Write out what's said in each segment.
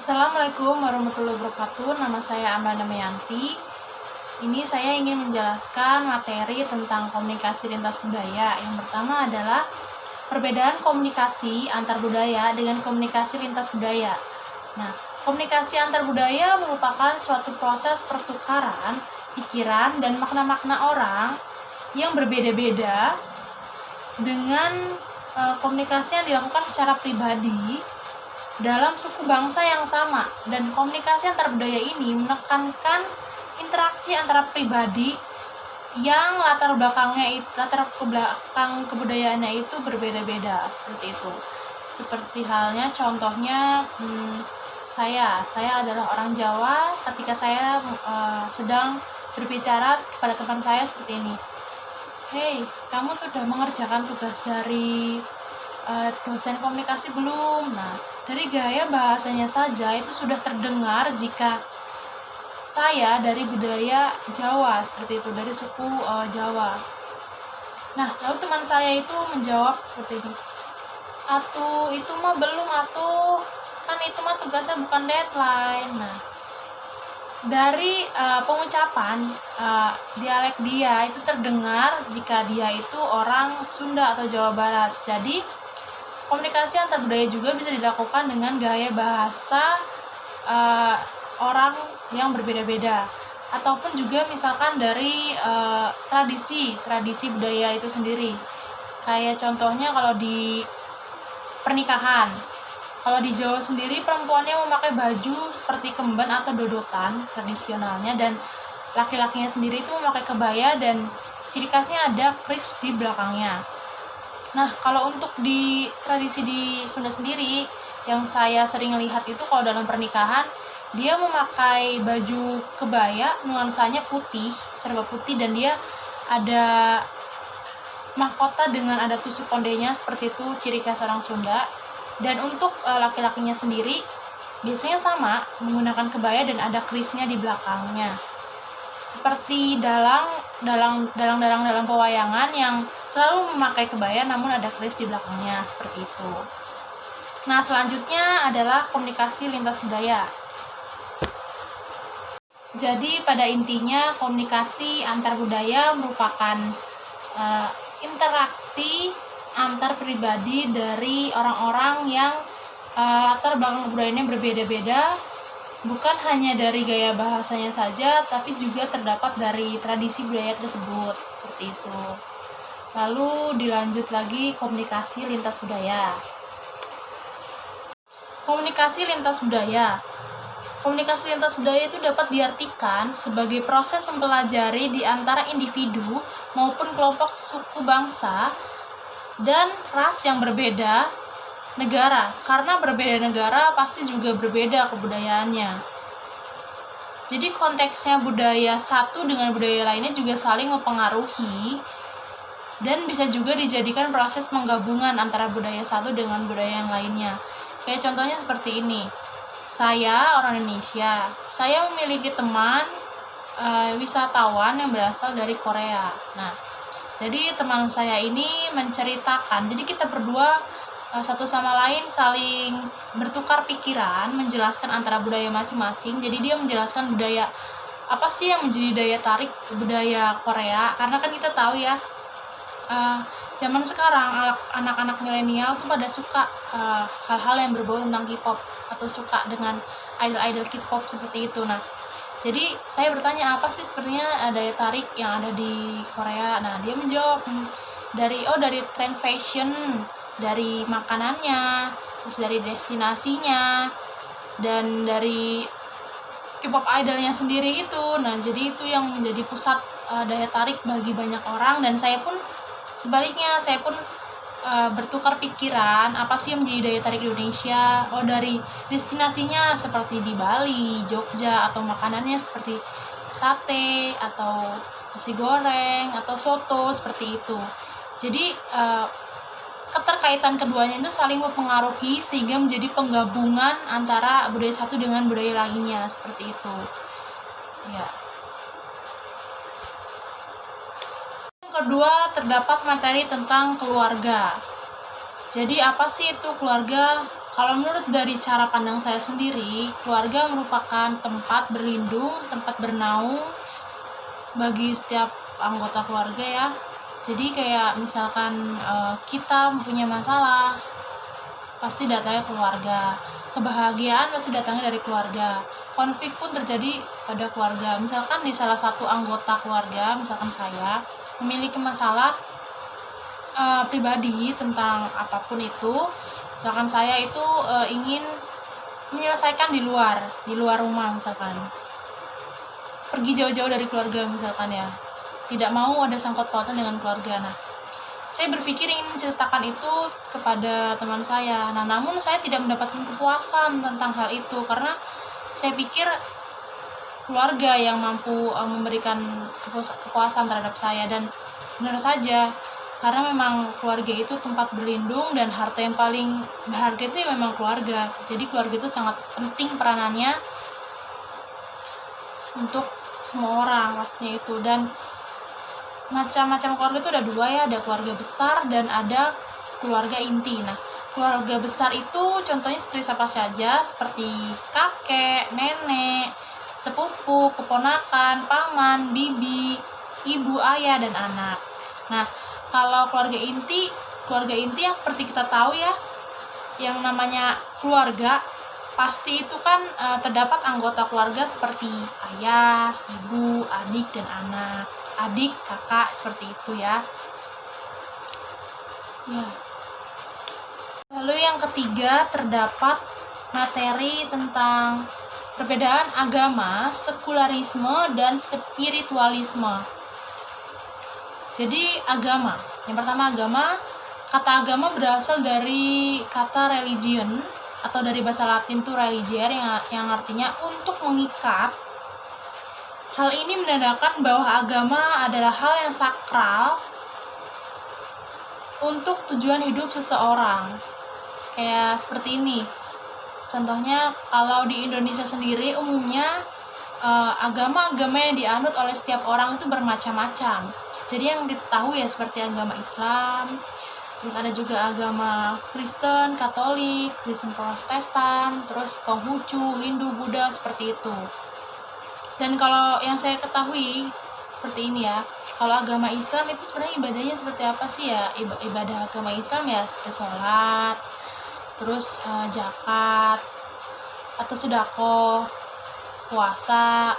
Assalamualaikum warahmatullahi wabarakatuh. Nama saya Amanda Mayanti. Ini saya ingin menjelaskan materi tentang komunikasi lintas budaya. Yang pertama adalah perbedaan komunikasi antar budaya dengan komunikasi lintas budaya. Nah, komunikasi antar budaya merupakan suatu proses pertukaran pikiran dan makna-makna orang yang berbeda-beda dengan komunikasi yang dilakukan secara pribadi dalam suku bangsa yang sama. Dan komunikasi antar budaya ini menekankan interaksi antara pribadi yang latar belakang kebudayaannya itu berbeda-beda, seperti itu. Seperti halnya contohnya saya adalah orang Jawa. Ketika saya sedang berbicara kepada teman saya seperti ini, "Hei, kamu sudah mengerjakan tugas dari dosen komunikasi belum?" Nah, dari gaya bahasanya saja itu sudah terdengar jika saya dari budaya Jawa, seperti itu, dari suku Jawa. Nah, lalu teman saya itu menjawab seperti ini, "Atuh, itu mah belum atuh, kan itu mah tugasnya bukan deadline." Nah, dari pengucapan dialek dia itu terdengar jika dia itu orang Sunda atau Jawa Barat. Jadi komunikasi antar budaya juga bisa dilakukan dengan gaya bahasa orang yang berbeda-beda, ataupun juga misalkan dari tradisi budaya itu sendiri. Kayak contohnya kalau di pernikahan, kalau di Jawa sendiri perempuannya memakai baju seperti kemben atau dodotan tradisionalnya, dan laki-lakinya sendiri itu memakai kebaya dan ciri khasnya ada kris di belakangnya. Nah, kalau untuk di tradisi di Sunda sendiri, yang saya sering lihat itu kalau dalam pernikahan, dia memakai baju kebaya, nuansanya putih, serba putih, dan dia ada mahkota dengan ada tusuk kondenya, seperti itu ciri khas orang Sunda. Dan untuk laki-lakinya sendiri, biasanya sama, menggunakan kebaya dan ada krisnya di belakangnya. Seperti dalang pewayangan yang selalu memakai kebaya namun ada kris di belakangnya, seperti itu. Nah, selanjutnya adalah komunikasi lintas budaya. Jadi pada intinya komunikasi antar budaya merupakan interaksi antar pribadi dari orang-orang yang latar belakang kebudayaannya berbeda-beda, bukan hanya dari gaya bahasanya saja, tapi juga terdapat dari tradisi budaya tersebut, seperti itu. Lalu dilanjut lagi komunikasi lintas budaya. Komunikasi lintas budaya. Komunikasi lintas budaya itu dapat diartikan sebagai proses mempelajari di antara individu maupun kelompok suku bangsa dan ras yang berbeda negara. Karena berbeda negara pasti juga berbeda kebudayaannya. Jadi konteksnya budaya satu dengan budaya lainnya juga saling mempengaruhi dan bisa juga dijadikan proses penggabungan antara budaya satu dengan budaya yang lainnya. Kayak contohnya seperti ini. Saya orang Indonesia. Saya memiliki teman wisatawan yang berasal dari Korea. Nah, jadi teman saya ini menceritakan, jadi kita berdua satu sama lain saling bertukar pikiran, menjelaskan antara budaya masing-masing. Jadi dia menjelaskan budaya apa sih yang menjadi daya tarik budaya Korea, karena kan kita tahu ya, zaman sekarang anak-anak milenial tuh pada suka hal-hal yang berbau tentang K-pop atau suka dengan idol-idol K-pop seperti itu. Nah, jadi saya bertanya, apa sih sepertinya daya tarik yang ada di Korea? Nah, dia menjawab dari tren fashion, dari makanannya, terus dari destinasinya, dan dari K-pop idolnya sendiri itu. Nah, jadi itu yang menjadi pusat daya tarik bagi banyak orang. Dan saya pun sebaliknya, saya pun bertukar pikiran, apa sih yang menjadi daya tarik Indonesia? Dari destinasinya seperti di Bali, Jogja, atau makanannya seperti sate atau nasi goreng atau soto, seperti itu. Jadi keterkaitan keduanya itu saling mempengaruhi sehingga menjadi penggabungan antara budaya satu dengan budaya lainnya, seperti itu. Ya. Yang kedua, terdapat materi tentang keluarga. Jadi apa sih itu keluarga? Kalau menurut dari cara pandang saya sendiri, keluarga merupakan tempat berlindung, tempat bernaung bagi setiap anggota keluarga ya. Jadi kayak misalkan kita punya masalah, pasti datangnya keluarga. Kebahagiaan pasti datangnya dari keluarga. Konflik pun terjadi pada keluarga. Misalkan di salah satu anggota keluarga, misalkan saya, memiliki masalah pribadi tentang apapun itu. Misalkan saya itu ingin menyelesaikan di luar rumah, misalkan pergi jauh-jauh dari keluarga misalkan ya, tidak mau ada sangkut pautan dengan keluarga. Nah, saya berpikir ingin menceritakan itu kepada teman saya. Nah, namun saya tidak mendapatkan kepuasan tentang hal itu karena saya pikir keluarga yang mampu memberikan kepuasan terhadap saya. Dan benar saja, karena memang keluarga itu tempat berlindung dan harta yang paling berharga itu ya memang keluarga. Jadi keluarga itu sangat penting peranannya untuk semua orang pastinya itu. Dan macam-macam keluarga itu ada dua ya, ada keluarga besar dan ada keluarga inti. Nah, keluarga besar itu contohnya seperti siapa saja, seperti kakek, nenek, sepupu, keponakan, paman, bibi, ibu, ayah, dan anak. Nah, kalau keluarga inti yang seperti kita tahu ya, yang namanya keluarga pasti itu kan terdapat anggota keluarga seperti ayah, ibu, adik, dan anak, adik, kakak, seperti itu ya. Lalu yang ketiga, terdapat materi tentang perbedaan agama, sekularisme, dan spiritualisme. Jadi agama, yang pertama agama, kata agama berasal dari kata religion atau dari bahasa Latin itu religier yang artinya untuk mengikat. Hal ini menandakan bahwa agama adalah hal yang sakral untuk tujuan hidup seseorang. Kayak seperti ini. Contohnya kalau di Indonesia sendiri umumnya agama-agama yang dianut oleh setiap orang itu bermacam-macam. Jadi yang kita tahu ya seperti agama Islam, terus ada juga agama Kristen, Katolik, Kristen Protestan, terus Konghucu, Hindu, Buddha, seperti itu. Dan kalau yang saya ketahui seperti ini ya, kalau agama Islam itu sebenarnya ibadahnya seperti apa sih ya? Ibadah agama Islam ya seperti sholat, terus zakat, atau sedekah, puasa,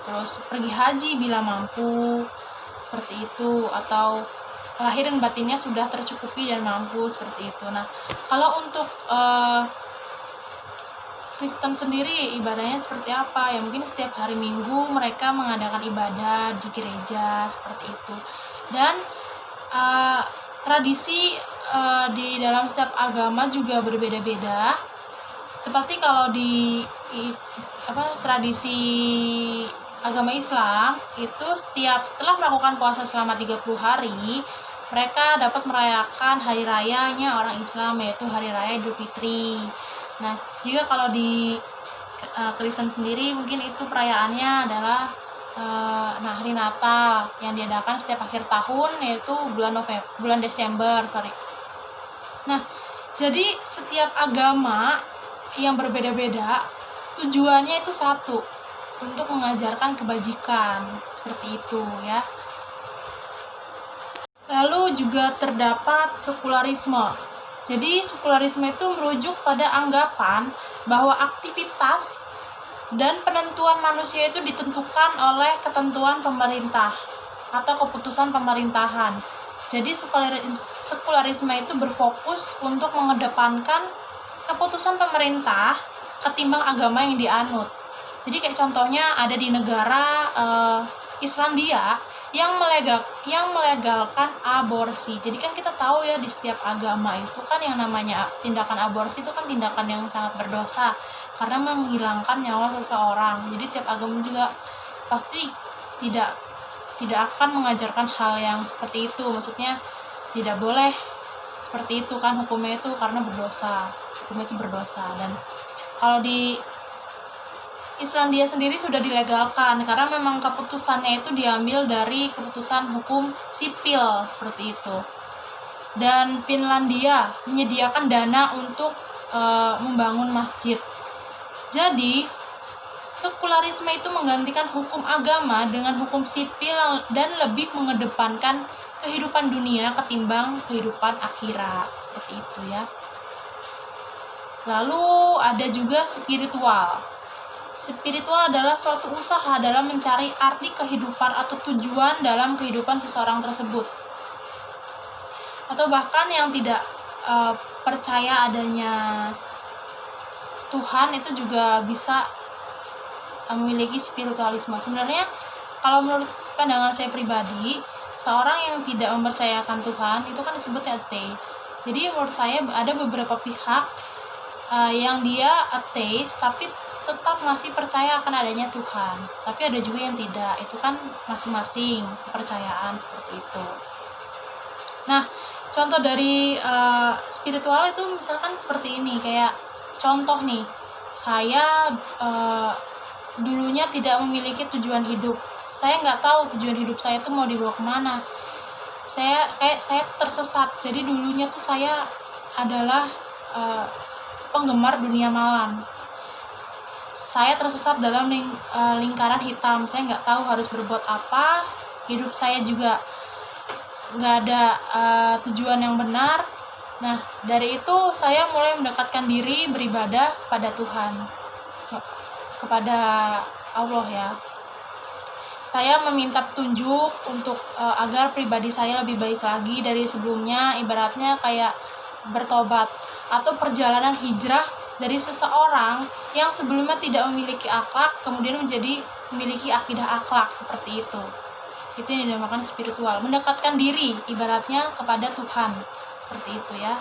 terus pergi haji bila mampu, seperti itu, atau lahir dan batinnya sudah tercukupi dan mampu, seperti itu. Nah, kalau untuk Kristen sendiri ibadahnya seperti apa? Ya mungkin setiap hari Minggu mereka mengadakan ibadah di gereja, seperti itu. Dan tradisi di dalam setiap agama juga berbeda-beda. Seperti kalau di tradisi agama Islam itu setelah melakukan puasa selama 30 hari, mereka dapat merayakan hari rayanya orang Islam, yaitu hari raya Idul Fitri. Nah, jika kalau di Kristen sendiri mungkin itu perayaannya adalah hari Natal yang diadakan setiap akhir tahun, yaitu bulan Desember. Nah, jadi setiap agama yang berbeda-beda tujuannya itu satu, untuk mengajarkan kebajikan, seperti itu ya. Lalu juga terdapat sekularisme. Jadi sekularisme itu merujuk pada anggapan bahwa aktivitas dan penentuan manusia itu ditentukan oleh ketentuan pemerintah atau keputusan pemerintahan. Jadi sekularisme itu berfokus untuk mengedepankan keputusan pemerintah ketimbang agama yang dianut. Jadi kayak contohnya ada di negara Islandia yang melegalkan aborsi. Jadi kan kita tahu ya di setiap agama itu kan yang namanya tindakan aborsi itu kan tindakan yang sangat berdosa karena menghilangkan nyawa seseorang. Jadi tiap agama juga pasti tidak akan mengajarkan hal yang seperti itu. Maksudnya tidak boleh seperti itu kan, hukumnya itu karena berdosa. Hukumnya itu berdosa. Dan kalau di Islandia sendiri sudah dilegalkan karena memang keputusannya itu diambil dari keputusan hukum sipil, seperti itu. Dan Finlandia menyediakan dana untuk membangun masjid. Jadi sekularisme itu menggantikan hukum agama dengan hukum sipil dan lebih mengedepankan kehidupan dunia ketimbang kehidupan akhirat, seperti itu ya. Lalu ada juga spiritual. Spiritual adalah suatu usaha dalam mencari arti kehidupan atau tujuan dalam kehidupan seseorang tersebut. Atau bahkan yang tidak percaya adanya Tuhan itu juga bisa memiliki spiritualisme. Sebenarnya kalau menurut pandangan saya pribadi, seorang yang tidak mempercayakan Tuhan itu kan disebut ateis. Jadi menurut saya ada beberapa pihak yang dia ateis tapi tetap masih percaya akan adanya Tuhan, tapi ada juga yang tidak. Itu kan masing-masing kepercayaan seperti itu. Nah, contoh dari spiritual itu misalkan seperti ini, kayak contoh nih, saya dulunya tidak memiliki tujuan hidup. Saya nggak tahu tujuan hidup saya itu mau dibawa kemana. Saya tersesat. Jadi dulunya tuh saya adalah penggemar dunia malam. Saya tersesat dalam lingkaran hitam. Saya nggak tahu harus berbuat apa. Hidup saya juga nggak ada tujuan yang benar. Nah, dari itu saya mulai mendekatkan diri beribadah kepada Tuhan, kepada Allah ya. Saya meminta petunjuk untuk agar pribadi saya lebih baik lagi dari sebelumnya, ibaratnya kayak bertobat atau perjalanan hijrah dari seseorang yang sebelumnya tidak memiliki akhlak kemudian menjadi memiliki akidah akhlak, seperti itu. Itu yang dinamakan spiritual, mendekatkan diri ibaratnya kepada Tuhan, seperti itu ya.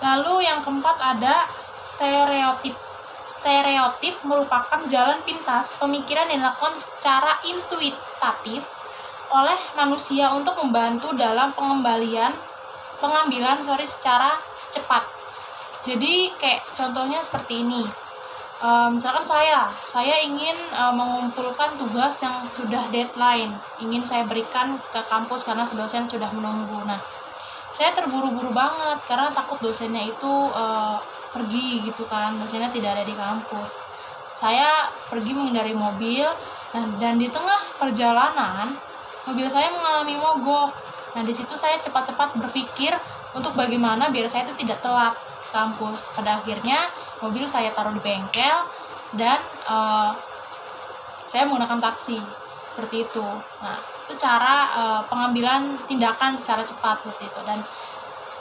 Lalu yang keempat ada stereotip. Stereotip merupakan jalan pintas pemikiran yang dilakukan secara intuitif oleh manusia untuk membantu dalam pengambilan secara cepat. Jadi kayak contohnya seperti ini. Misalkan saya ingin mengumpulkan tugas yang sudah deadline, ingin saya berikan ke kampus karena dosen sudah menunggu. Nah, saya terburu-buru banget karena takut dosennya itu pergi gitu kan, dosennya tidak ada di kampus. Saya pergi menghindari mobil, dan di tengah perjalanan mobil saya mengalami mogok. Nah, di situ saya cepat-cepat berpikir untuk bagaimana biar saya itu tidak telat ke kampus. Pada akhirnya mobil saya taruh di bengkel dan saya menggunakan taksi, seperti itu. Nah, itu cara pengambilan tindakan secara cepat, seperti itu. Dan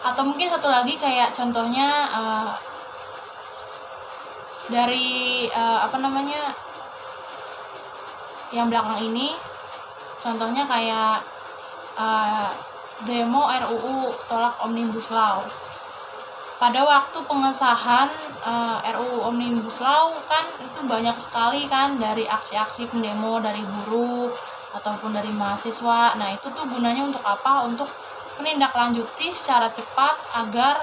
atau mungkin satu lagi kayak contohnya dari yang belakang ini, contohnya kayak demo RUU tolak Omnibus Law. Pada waktu pengesahan RUU Omnibus Law kan itu banyak sekali kan dari aksi-aksi pendemo dari buruh ataupun dari mahasiswa. Nah, itu tuh gunanya untuk apa? Untuk menindaklanjuti secara cepat agar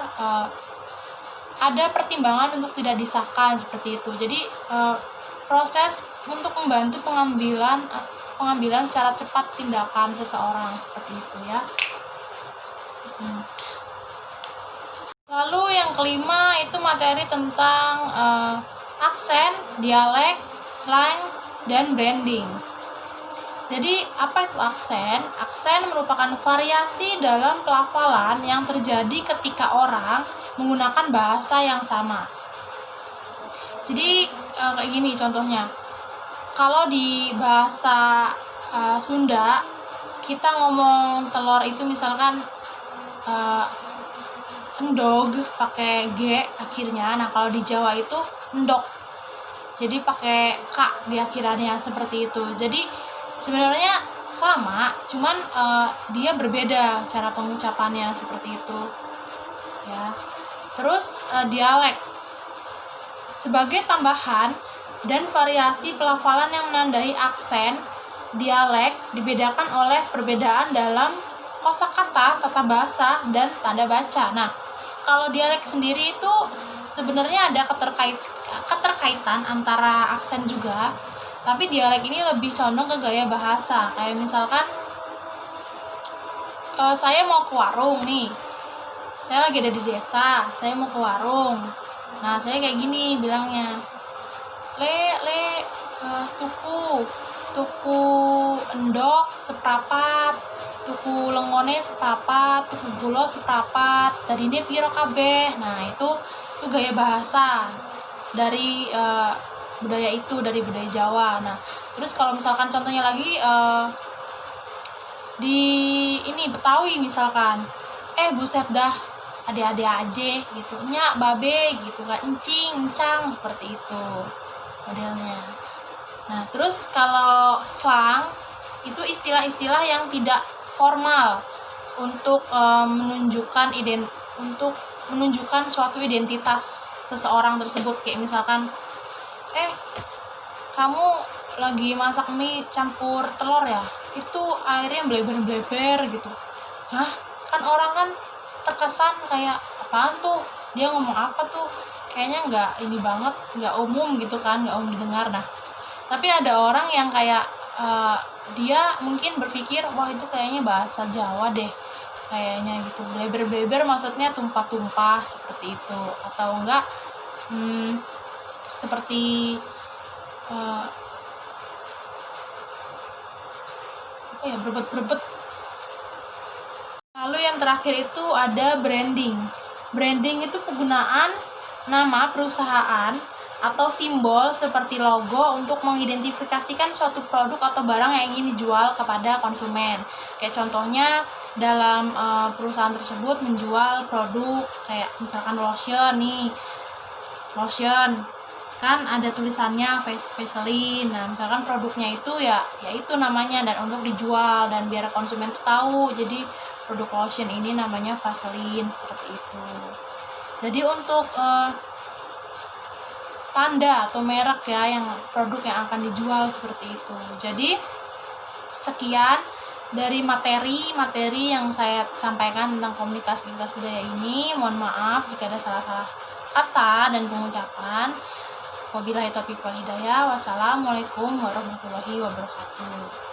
ada pertimbangan untuk tidak disahkan, seperti itu. Jadi proses untuk membantu pengambilan secara cepat tindakan seseorang, seperti itu ya. Lalu yang kelima itu materi tentang aksen, dialek, slang, dan branding. Jadi apa itu aksen? Aksen merupakan variasi dalam pelafalan yang terjadi ketika orang menggunakan bahasa yang sama. Jadi kayak gini contohnya. Kalau di bahasa Sunda kita ngomong telur itu misalkan endog pakai G akhirnya. Nah, kalau di Jawa itu endok. Jadi pakai K di akhirannya, seperti itu. Jadi sebenarnya sama, cuman dia berbeda cara pengucapannya, seperti itu. Ya. Terus dialek sebagai tambahan dan variasi pelafalan yang menandai aksen, dialek dibedakan oleh perbedaan dalam kosakata, tata bahasa, dan tanda baca. Nah, kalau dialek sendiri itu sebenarnya ada keterkaitan antara aksen juga, tapi dialek ini lebih condong ke gaya bahasa. Kayak misalkan saya mau ke warung nih, saya lagi ada di desa, saya mau ke warung. Nah, saya kayak gini bilangnya, tuku endok seprapat, tuku lengone seprapat, tuku gula seprapat, dari ini piro kabeh. Nah, itu gaya bahasa dari budaya itu, dari budaya Jawa. Nah, terus kalau misalkan contohnya lagi di ini Betawi misalkan, buset dah, adik-adik aja gitu, nyak babe gitu kan, encing encang, seperti itu modelnya. Nah, terus kalau slang itu istilah-istilah yang tidak formal untuk menunjukkan suatu identitas seseorang tersebut. Kayak misalkan, kamu lagi masak mie campur telur ya, itu airnya bleber-bleber gitu. Hah? Kan orang kan terkesan kayak, apaan tuh, dia ngomong apa tuh, kayaknya nggak umum gitu kan, nggak umum didengar. Nah, tapi ada orang yang kayak dia mungkin berpikir, wah itu kayaknya bahasa Jawa deh kayaknya gitu. Bleber-bleber maksudnya tumpah-tumpah, seperti itu. Atau enggak seperti berebet-berebet. Lalu yang terakhir itu ada branding. Branding itu penggunaan nama perusahaan atau simbol seperti logo untuk mengidentifikasikan suatu produk atau barang yang ingin dijual kepada konsumen. Kayak contohnya dalam perusahaan tersebut menjual produk kayak misalkan lotion kan ada tulisannya Vaseline. Nah, misalkan produknya itu ya itu namanya, dan untuk dijual dan biar konsumen tahu, jadi produk lotion ini namanya Vaseline, seperti itu. Jadi untuk tanda atau merek ya, yang produk yang akan dijual, seperti itu. Jadi sekian dari materi yang saya sampaikan tentang komunikasi lintas budaya ini. Mohon maaf jika ada salah-salah kata dan pengucapan. Wabillahi taufiq wal hidayah. Wassalamualaikum warahmatullahi wabarakatuh.